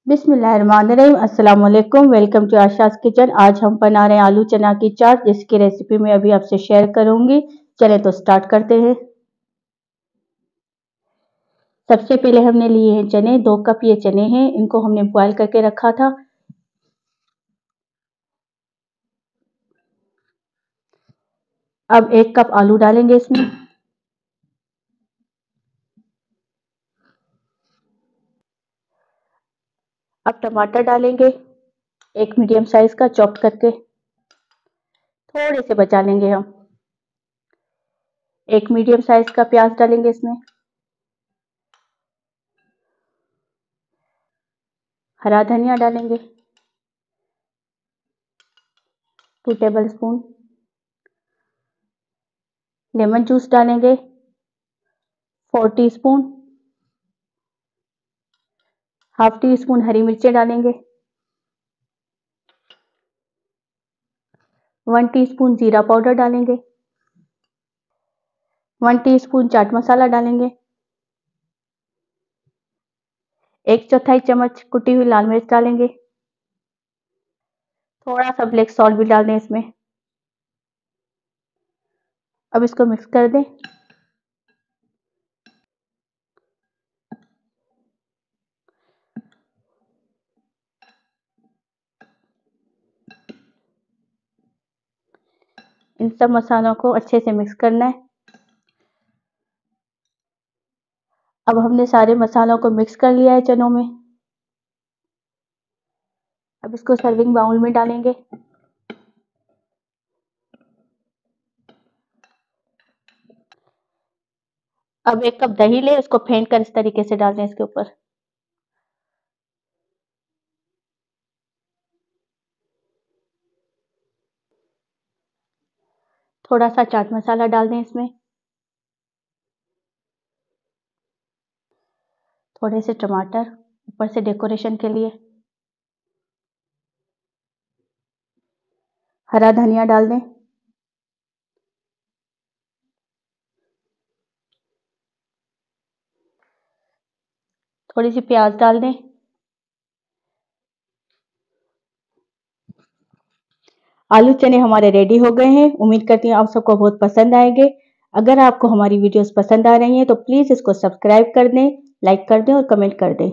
बिस्मिल्लाहिर्रहमानिर्रहीम। अस्सलाम वालेकुम। Welcome to Asha's kitchen. आज हम बना रहे हैं आलू चना की चाट, जिसकी रेसिपी मैं अभी आपसे शेयर करूंगी। चले तो स्टार्ट करते हैं। सबसे पहले हमने लिए हैं चने, 2 कप ये चने हैं। इनको हमने बॉयल करके रखा था। अब 1 कप आलू डालेंगे इसमें। अब टमाटर डालेंगे, 1 मीडियम साइज का चॉप करके। थोड़े से बचा लेंगे हम। 1 मीडियम साइज का प्याज डालेंगे इसमें। हरा धनिया डालेंगे, 2 टेबल स्पून। लेमन जूस डालेंगे, 4 टीस्पून। हाफ टी स्पून हरी मिर्चें डालेंगे, 1 टीस्पून जीरा पाउडर डालेंगे, 1 टीस्पून चाट मसाला डालेंगे, 1/4 चम्मच कुटी हुई लाल मिर्च डालेंगे। थोड़ा सा ब्लैक सॉल्ट भी डाल दें इसमें। अब इसको मिक्स कर दें। इन सब मसालों को अच्छे से मिक्स करना है। अब हमने सारे मसालों को मिक्स कर लिया है चनों में। अब इसको सर्विंग बाउल में डालेंगे। अब 1 कप दही ले, उसको फेंट कर इस तरीके से डाल दें इसके ऊपर। थोड़ा सा चाट मसाला डाल दें इसमें। थोड़े से टमाटर ऊपर से डेकोरेशन के लिए। हरा धनिया डाल दें। थोड़ी सी प्याज डाल दें। आलू चने हमारे रेडी हो गए हैं। उम्मीद करती हूँ आप सबको बहुत पसंद आएंगे। अगर आपको हमारी वीडियोस पसंद आ रही हैं तो प्लीज़ इसको सब्सक्राइब कर दें, लाइक कर दें और कमेंट कर दें।